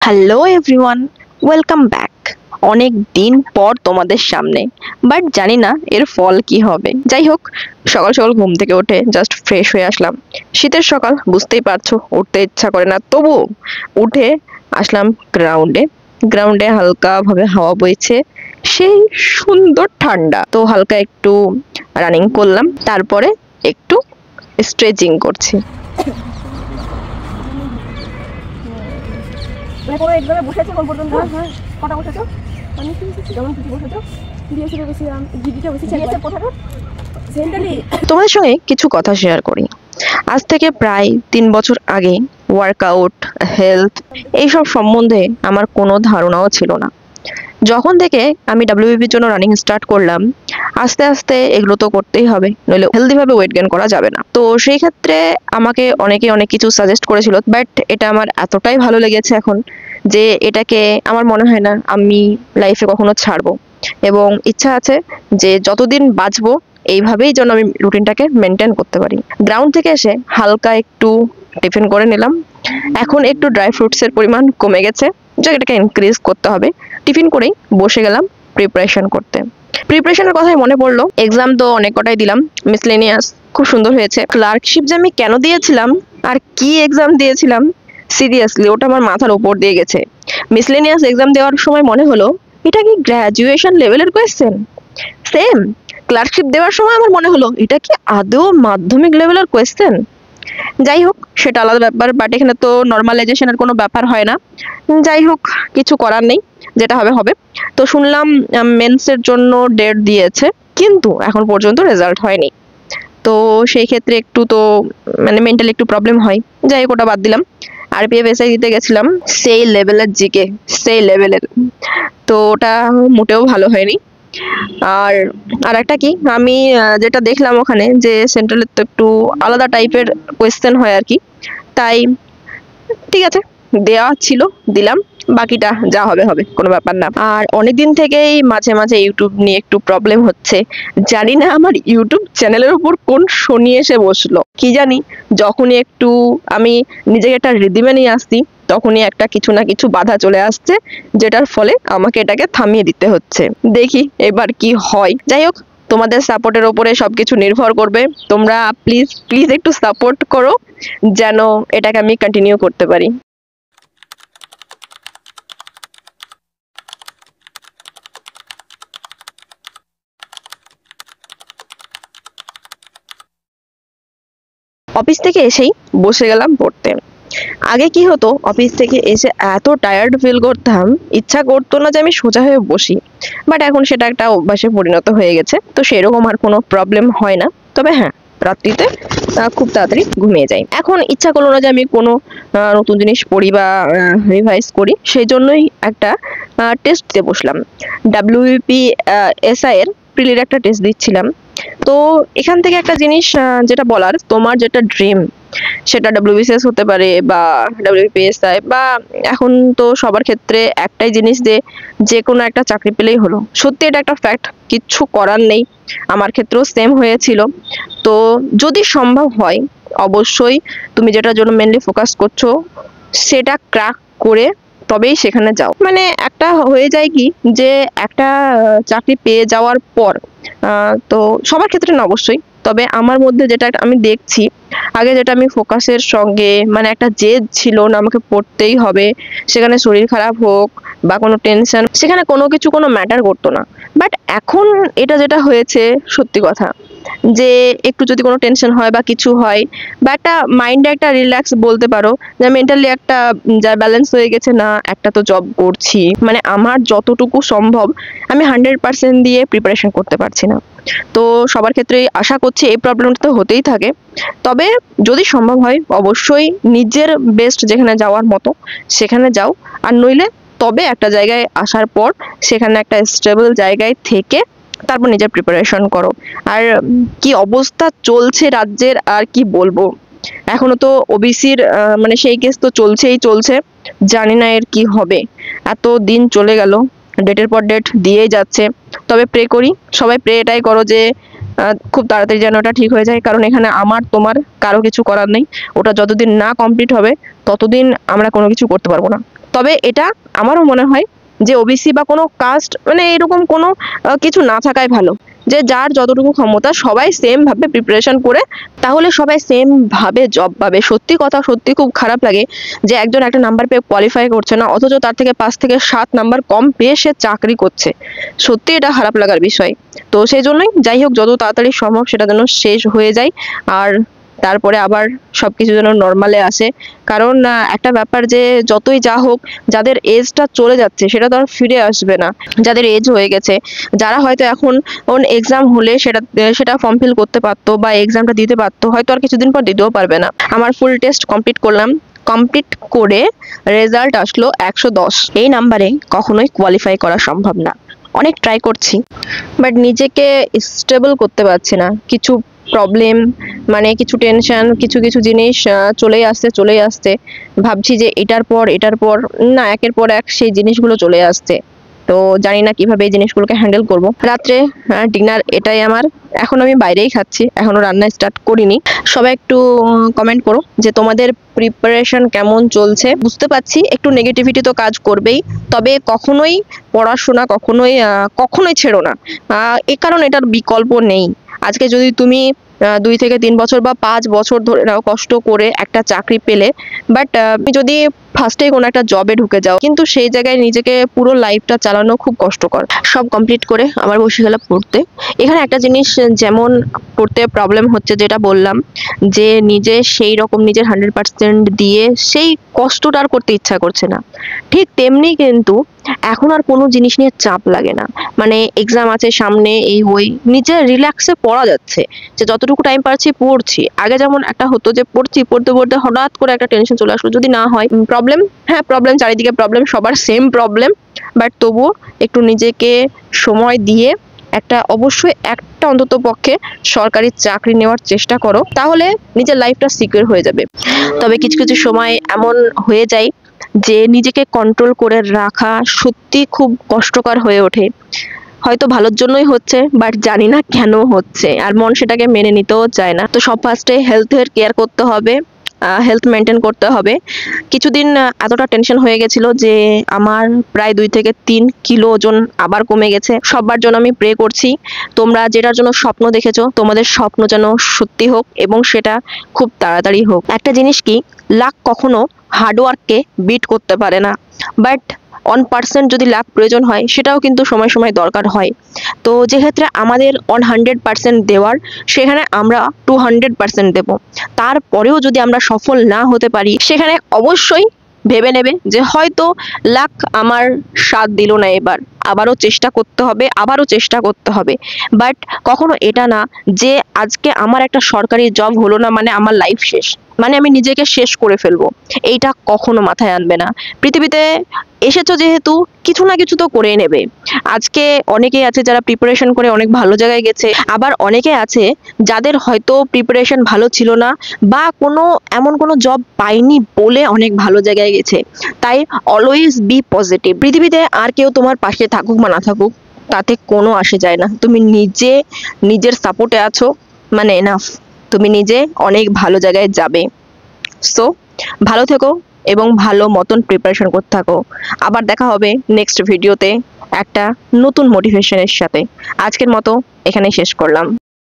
Hello everyone, welcome back. অনেক দিন পর তোমাদের সামনে, বাট জানি না এর ফল কি হবে। যাই হোক, সকাল সকাল ঘুম থেকে উঠে জাস্ট ফ্রেশ হয়ে আসলাম। শীতের সকাল, বুঝতেই পারছো, উঠতে ইচ্ছা করে না, তবুও উঠে আসলাম গ্রাউন্ডে। গ্রাউন্ডে হালকা ভাবে হাওয়া বইছে, সেই সুন্দর ঠান্ডা। তো হালকা একটু রানিং করলাম, তারপরে একটু স্ট্রেচিং করছি। কোনো এক্সামে বসেছো কোন পর্যন্ত? কটা বসেছো? আমি যেমন কিছু বসেছো বিএসএফ বসেছিলাম, জিডিতে বসেছি। বিএসএফ কোথায়? সেন্ট্রালি। তোমাদের সঙ্গে কিছু কথা শেয়ার করি। আজ থেকে প্রায় 3 বছর আগে ওয়ার্কআউট, হেলথ এইসব সম্বন্ধে আমার কোনো ধারণাও ছিল না। যখন থেকে আমি ডাব্লিউবিপির জন্য রানিং স্টার্ট করলাম, আস্তে আস্তে এগুলো তো করতেই হবে, নইলে হেলদিভাবে ওয়েট গেইন করা যাবে না। তো সেই ক্ষেত্রে আমাকে অনেকে অনেক কিছু সাজেস্ট করেছিল, বাট এটা আমার এতটাই ভালো লেগেছে এখন যে এটাকে আমার মনে হয় না আমি লাইফে কখনো ছাড়বো। এবং ইচ্ছা আছে যে যতদিন বাঁচবো এইভাবেই যেন আমি রুটিনটাকে মেনটেন করতে পারি। গ্রাউন্ড থেকে এসে হালকা একটু টিফিন করে নিলাম। এখন একটু ড্রাই ফ্রুটসের পরিমাণ কমে গেছে, যা এটাকে ইনক্রিজ করতে হবে। টিফিন করেই বসে গেলাম প্রিপারেশন করতে। প্রিপারেশনের কথাই মনে পড়লো, এক্সাম তো অনেক কটাই দিলাম। মিসলেনিয়াস খুব সুন্দর হয়েছে। ক্লার্কশিপ যে আমি কেন দিয়েছিলাম আর কি এক্সাম দিয়েছিলাম, সিরিয়াসলি ওটা আমার মাথার উপর দিয়ে গেছে। মিসলেনিয়াস এক্সাম দেওয়ার সময় মনে হলো এটা কি গ্র্যাজুয়েশন লেভেলের কোয়েশ্চেন। সেম ক্লার্কশিপ দেওয়ার সময় আমার মনে হলো এটা কি আদৌ মাধ্যমিক লেভেলের কোয়েশ্চেন। যাই হোক, সেটা আলাদা ব্যাপার, বাট এখানে তো নর্মালাইজেশনের কোনো ব্যাপার হয় না। যাই হোক, কিছু করার নেই, যেটা হবে হবে। তো শুনলাম মেন্সের জন্য ডেট দিয়েছে, কিন্তু এখন পর্যন্ত রেজাল্ট হয়নি। তো সেই ক্ষেত্রে একটু তো মানে মেন্টালি একটু প্রবলেম হয়। যাই হোক, ওটা বাদ দিলাম। আরপিএফ এসআই দিতে গেছিলাম, সেই লেভেলের জিকে, সেই লেভেলের। তো ওটা মোটেও ভালো হয়নি। আর আর একটা কি, আমি যেটা দেখলাম ওখানে যে সেন্ট্রালের তো একটু আলাদা টাইপের কোয়েশ্চেন হয় আর কি। তাই ঠিক আছে, দেওয়া ছিল, দিলাম। বাকিটা যা হবে হবে, কোনো ব্যাপার না। আর অনেকদিন থেকেই মাঝে মাঝে ইউটিউব নিয়ে একটু প্রবলেম হচ্ছে। জানি না আমার ইউটিউব চ্যানেলের উপর কোন শনি এসে বসলো, কি জানি। যখনই একটু আমি নিজেকে একটা রিদিমে নিয়ে আসছি, তখনই একটা কিছু না কিছু বাধা চলে আসছে, যেটার ফলে আমাকে এটাকে থামিয়ে দিতে হচ্ছে। দেখি এবার কি হয়। যাই হোক, তোমাদের সাপোর্টের ওপরে সবকিছু নির্ভর করবে। তোমরা প্লিজ প্লিজ একটু সাপোর্ট করো, যেন এটাকে আমি কন্টিনিউ করতে পারি। অফিস থেকে এসেই বসে গেলাম পড়তে। আগে কি হতো, অফিস থেকে এসে এত টায়ার্ড ফিল করতাম, ইচ্ছা করতো না যে আমি সোজা হয়ে বসি। বাট এখন সেটা একটা অভ্যাসে পরিণত হয়ে গেছে, তো সেরকম আর কোনো প্রবলেম হয় না। তবে হ্যাঁ, রাত্রিতে খুব তাড়াতাড়ি ঘুমিয়ে যাই। এখন ইচ্ছা করলো না যে আমি কোনো নতুন জিনিস পড়ি বা রিভাইজ করি, সেই জন্যই একটা টেস্ট দিতে বসলাম। ডাব্লিউপি এসআই এর প্রিলির একটা টেস্ট দিচ্ছিলাম। তো এখান থেকে একটা জিনিস যেটা বলার, তোমার যেটা ড্রিম, সেটা ডাব্লিউবিসিএস হতে পারে বা ডাব্লিউপিএসআই, বা এখন তো সবার ক্ষেত্রে একটাই জিনিস যে যে কোনো একটা চাকরি পেলেই হলো। সত্যি এটা একটা ফ্যাক্ট, কিচ্ছু করার নেই। আমার ক্ষেত্রেও সেম হয়েছিল। তো যদি সম্ভব হয়, অবশ্যই তুমি যেটার জন্য মেনলি ফোকাস করছো সেটা ক্র্যাক করে তবেই সেখানে যাও। মানে একটা হয়ে যায় কি, যে একটা চাকরি পেয়ে যাওয়ার পর তো সবার ক্ষেত্রে না অবশ্যই, তবে আমার মধ্যে যেটা আমি দেখছি, আগে যেটা আমি ফোকাসের সঙ্গে মানে একটা জেদ ছিল না, আমাকে পড়তেই হবে, সেখানে শরীর খারাপ হোক বা কোনো টেনশন, সেখানে কোনো কিছু কোনো ম্যাটার করতো না। বাট এখন এটা যেটা হয়েছে, সত্যি কথা, যে একটু যদি কোনো টেনশন হয় বা কিছু হয়, বা একটা মাইন্ডে একটা রিল্যাক্স বলতে পারো, যে মেন্টালি একটা যা ব্যালেন্স হয়ে গেছে, না একটা তো জব করছি, মানে আমার যতটুকু সম্ভব আমি 100% দিয়ে প্রিপারেশন করতে পারছি না। তো সবার ক্ষেত্রেই আশা করছি এই প্রবলেমটা তো হতেই থাকে। তবে যদি সম্ভব হয়, অবশ্যই নিজের বেস্ট যেখানে যাওয়ার মতো সেখানে যাও। আর নইলে তবে একটা জায়গায় আসার পর সেখানে একটা স্টেবল জায়গায় থেকে তারপর নিজের প্রিপারেশন করো। আর কি অবস্থা চলছে রাজ্যের, আর কি বলবো। এখনো তো ওবিসির মানে সেই কেস তো চলছেই চলছে, জানি না এর কি হবে। এত দিন চলে গেল, ডেটের পর ডেট দিয়েই যাচ্ছে। তবে প্রে করি, সবাই প্রে এটাই করো যে খুব তাড়াতাড়ি যেন ওটা ঠিক হয়ে যায়, কারণ এখানে আমার তোমার কারো কিছু করার নেই। ওটা যতদিন না কমপ্লিট হবে ততদিন আমরা কোনো কিছু করতে পারবো না। তবে এটা আমারও মনে হয় যে ওবিসি বা কোনো কাস্ট মানে এরকম কোনো কিছু না থাকাই ভালো, যে যার যতটুকু ক্ষমতা সবাই সেম ভাবে প্রিপারেশন করে, তাহলে সবাই সেম ভাবে জব পাবে। সত্যি কথা, সত্যি খুব খারাপ লাগে যে একজন একটা নাম্বার পেয়ে কোয়ালিফাই করছে না, অথচ তার থেকে 5 থেকে 7 নাম্বার কম পেয়ে সে চাকরি করছে। সত্যি এটা খারাপ লাগার বিষয়। তো সেই জন্যই যাই হোক, যত তাড়াতাড়ি সম্ভব সেটা যেন শেষ হয়ে যায়, আর তারপরে আবার সবকিছু যেন নর্মালে আসে। কারণ একটা ব্যাপার যে যতই যা হোক, যাদের এজটা চলে যাচ্ছে সেটা তো আর ফিরে আসবে না। যাদের এজ হয়ে গেছে, যারা হয়তো এখন এক্সাম হলে সেটা ফর্ম ফিল করতে পারতো বা এক্সামটা দিতে পারতো, হয়তো আর কিছুদিন পর দিতেও পারবে না। আমার ফুল টেস্ট কমপ্লিট করলাম, কমপ্লিট করে রেজাল্ট আসলো 110। এই নাম্বারে কখনোই কোয়ালিফাই করা সম্ভব না। অনেক ট্রাই করছি, বাট নিজেকে স্টেবল করতে পারছি না। কিছু প্রবলেম, মানে কিছু টেনশন, কিছু কিছু জিনিস চলেই আসছে। ভাবছি যে এটার পর না, একের পর এক সেই জিনিসগুলো চলে আসছে। তো জানি না কিভাবে এই জিনিসগুলোকে হ্যান্ডেল করব। রাত্রে ডিনার এটাই আমার। এখন আমি বাইরেই খাচ্ছি, এখনো রান্না স্টার্ট করিনি। সবাই একটু কমেন্ট করো যে তোমাদের প্রিপারেশন কেমন চলছে। বুঝতে পারছি একটু নেগেটিভিটি তো কাজ করবেই, তবে কখনোই পড়াশোনা কখনোই ছেড়ো না। এ কারণ এটার বিকল্প নেই। আজকে যদি তুমি 2 থেকে 3 বছর বা 5 বছর ধরে নাও কষ্ট করে একটা চাকরি পেলে, বাট তুমি যদি ফার্স্টে কোনো একটা জবে ঢুকে যাও, কিন্তু সেই জায়গায় নিজেকে পুরো লাইফটা চালানো খুব কষ্টকর। সব কমপ্লিট করে আবার বসে গেলাম পড়তে। এখানে একটা জিনিস যেমন পড়তে প্রবলেম হচ্ছে, যেটা বললাম যে সেই রকম নিজের 100% দিয়ে সেই কষ্টটা আর করতে ইচ্ছা করছে না। ঠিক তেমনি কিন্তু এখন আর কোনো জিনিস নিয়ে চাপ লাগে না। মানে এক্সাম আছে সামনে, এই ওই নিজে রিল্যাক্সে পড়া যাচ্ছে, যে যতটুকু টাইম পারছি পড়ছি। আগে যেমন একটা হতো যে পড়তে পড়তে হঠাৎ করে একটা টেনশন চলে আসলো, যদি না হয় প্রবলেম। হ্যাঁ, প্রবলেম চারিদিকে, প্রবলেম সবার সেম প্রবলেম, বাট তবুও একটু নিজেকে সময় দিয়ে অবশ্যই একটা অন্তত পক্ষে সরকারি চাকরি নেওয়ার চেষ্টা করো, তাহলে নিজের লাইফটা সিকিউর হয়ে যাবে। তবে কিছু কিছু সময় এমন হয়ে যায় যে নিজেকে কন্ট্রোল করে রাখা সত্যি খুব কষ্টকর হয়ে ওঠে। হয়তো ভালোর জন্যই হচ্ছে, বাট জানি না কেন হচ্ছে, আর মন সেটাকে মেনে নিতেও চায় না। তো সব ফার্স্টে হেলথের কেয়ার করতে হবে, হেলথ মেনটেন করতে হবে। কিছুদিন এতটা টেনশন হয়ে গেছিল যে আমার প্রায় 2 থেকে 3 কিলো ওজন আবার কমে গেছে। সবার জন্য আমি প্রে করছি, তোমরা যেটার জন্য স্বপ্ন দেখেছো তোমাদের স্বপ্ন যেন সত্যি হোক, এবং সেটা খুব তাড়াতাড়ি হোক। একটা জিনিস কি, লাক কখনো হার্ডওয়ার্ককে বিট করতে পারে না, বাট 1% যদি লাক প্রয়োজন হয় সেটাও কিন্তু সময় সময় দরকার হয়। তো যে ক্ষেত্রে আমাদের 100% দেওয়ার, সেখানে আমরা 200% দেব। তারপরেও যদি আমরা সফল না হতে পারি, সেখানে অবশ্যই ভেবে নেবে যে হয়তো লাক আমার সাথ দিল না, এবার আবারও চেষ্টা করতে হবে। বাট কখনো এটা না যে আজকে আমার একটা সরকারি জব হলো না মানে আমার লাইফ শেষ, মানে আমি নিজেকে শেষ করে ফেলবো। এইটা কখনো মাথায় আনবে না। পৃথিবীতে এসেছো যেহেতু কিছু না কিছু তো করে নেবে। আজকে অনেকেই আছে যারা প্রিপারেশন করে অনেক ভালো জায়গায় গেছে, আবার অনেকে আছে যাদের হয়তো প্রিপারেশন ভালো ছিল না বা এমন কোনো জব পায়নি বলে অনেক ভালো জায়গায় গেছে। তাই অলওয়েজ বি পজিটিভ। পৃথিবীতে আর কেউ তোমার পাশে থাকুক বা না থাকুক, তাতে কোনো আসে যায় না। তুমি নিজের সাপোর্টে আছো মানে এনাফ। তুমি নিজে অনেক ভালো জায়গায় যাবে। সো ভালো থেকো এবং ভালো মতন প্রিপারেশন করতে থাকো। আবার দেখা হবে নেক্সট ভিডিওতে একটা নতুন মোটিভেশনের সাথে। আজকের মতো এখানেই শেষ করলাম।